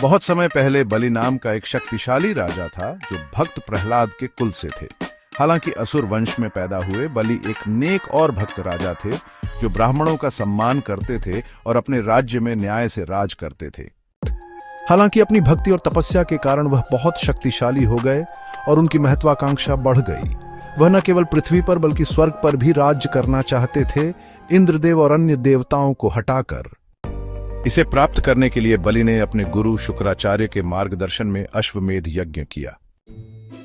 बहुत समय पहले बलि नाम का एक शक्तिशाली राजा था जो भक्त प्रहलाद के कुल से थे। हालांकि असुर वंश में पैदा हुए बलि एक नेक और भक्त राजा थे जो ब्राह्मणों का सम्मान करते थे और अपने राज्य में न्याय से राज करते थे। हालांकि अपनी भक्ति और तपस्या के कारण वह बहुत शक्तिशाली हो गए और उनकी महत्वाकांक्षा बढ़ गई। वह न केवल पृथ्वी पर बल्कि स्वर्ग पर भी राज्य करना चाहते थे, इंद्रदेव और अन्य देवताओं को हटाकर। इसे प्राप्त करने के लिए बलि ने अपने गुरु शुक्राचार्य के मार्गदर्शन में अश्वमेध यज्ञ किया।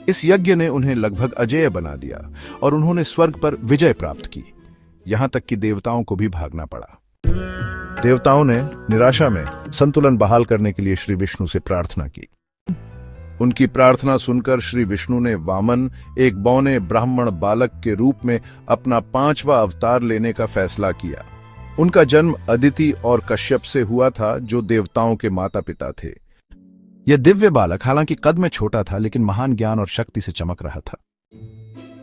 इस यज्ञ ने उन्हें लगभग अजेय बना दिया और उन्होंने स्वर्ग पर विजय प्राप्त की, यहां तक कि देवताओं को भी भागना पड़ा। देवताओं ने निराशा में संतुलन बहाल करने के लिए श्री विष्णु से प्रार्थना की। उनकी प्रार्थना सुनकर श्री विष्णु ने वामन, एक बौने ब्राह्मण बालक के रूप में अपना 5वां अवतार लेने का फैसला किया। उनका जन्म अदिति और कश्यप से हुआ था जो देवताओं के माता पिता थे। यह दिव्य बालक हालांकि कद में छोटा था लेकिन महान ज्ञान और शक्ति से चमक रहा था।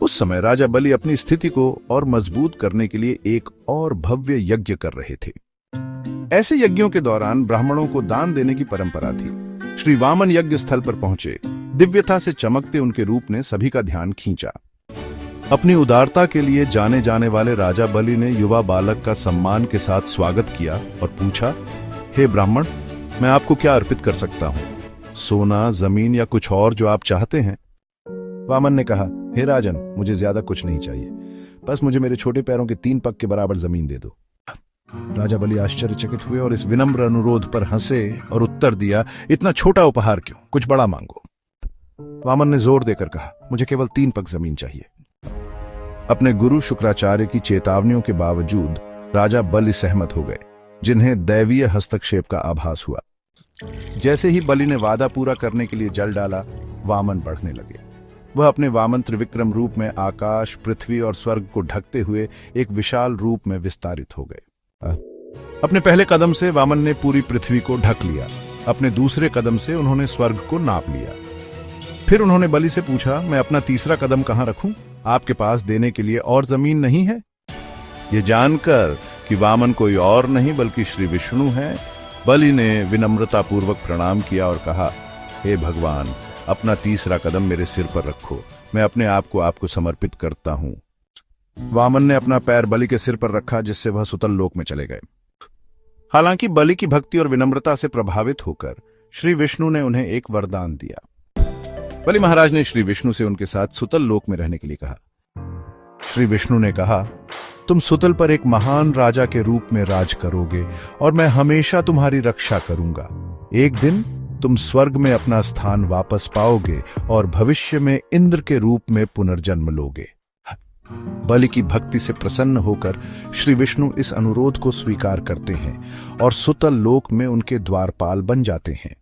उस समय राजा बलि अपनी स्थिति को और मजबूत करने के लिए एक और भव्य यज्ञ कर रहे थे। ऐसे यज्ञों के दौरान ब्राह्मणों को दान देने की परंपरा थी। श्री वामन यज्ञ स्थल पर पहुंचे। दिव्यता से चमकते उनके रूप ने सभी का ध्यान खींचा। अपनी उदारता के लिए जाने जाने वाले राजा बलि ने युवा बालक का सम्मान के साथ स्वागत किया और पूछा, हे ब्राह्मण, मैं आपको क्या अर्पित कर सकता हूं? सोना, जमीन या कुछ और जो आप चाहते हैं? वामन ने कहा, हे राजन, मुझे ज्यादा कुछ नहीं चाहिए, बस मुझे मेरे छोटे पैरों के 3 पग के बराबर जमीन दे दो। राजा बलि आश्चर्यचकित हुए और इस विनम्र अनुरोध पर हंसे और उत्तर दिया, इतना छोटा उपहार क्यों, कुछ बड़ा मांगो। वामन ने जोर देकर कहा, मुझे केवल 3 पग जमीन चाहिए। अपने गुरु शुक्राचार्य की चेतावनियों के बावजूद राजा बलि सहमत हो गए, जिन्हें दैवीय हस्तक्षेप का आभास हुआ। जैसे ही बलि ने वादा पूरा करने के लिए जल डाला, वामन बढ़ने लगे। वह अपने वामन त्रिविक्रम रूप में आकाश, पृथ्वी और स्वर्ग को ढकते हुए एक विशाल रूप में विस्तारित हो गए। अपने पहले कदम से वामन ने पूरी पृथ्वी को ढक लिया। अपने दूसरे कदम से उन्होंने स्वर्ग को नाप लिया। फिर उन्होंने बलि से पूछा, मैं अपना तीसरा कदम कहां रखूं? आपके पास देने के लिए और जमीन नहीं है? यह जानकर कि वामन कोई और नहीं बल्कि श्री विष्णु हैं, बलि ने विनम्रता पूर्वक प्रणाम किया और कहा, हे भगवान, अपना तीसरा कदम मेरे सिर पर रखो, मैं अपने आप को आपको समर्पित करता हूं। वामन ने अपना पैर बलि के सिर पर रखा, जिससे वह सुतल लोक में चले गए। हालांकि बलि की भक्ति और विनम्रता से प्रभावित होकर श्री विष्णु ने उन्हें एक वरदान दिया। बलि महाराज ने श्री विष्णु से उनके साथ सुतल लोक में रहने के लिए कहा। श्री विष्णु ने कहा, तुम सुतल पर एक महान राजा के रूप में राज करोगे और मैं हमेशा तुम्हारी रक्षा करूंगा। एक दिन तुम स्वर्ग में अपना स्थान वापस पाओगे और भविष्य में इंद्र के रूप में पुनर्जन्म लोगे। बलि की भक्ति से प्रसन्न होकर श्री विष्णु इस अनुरोध को स्वीकार करते हैं और सुतल लोक में उनके द्वारपाल बन जाते हैं।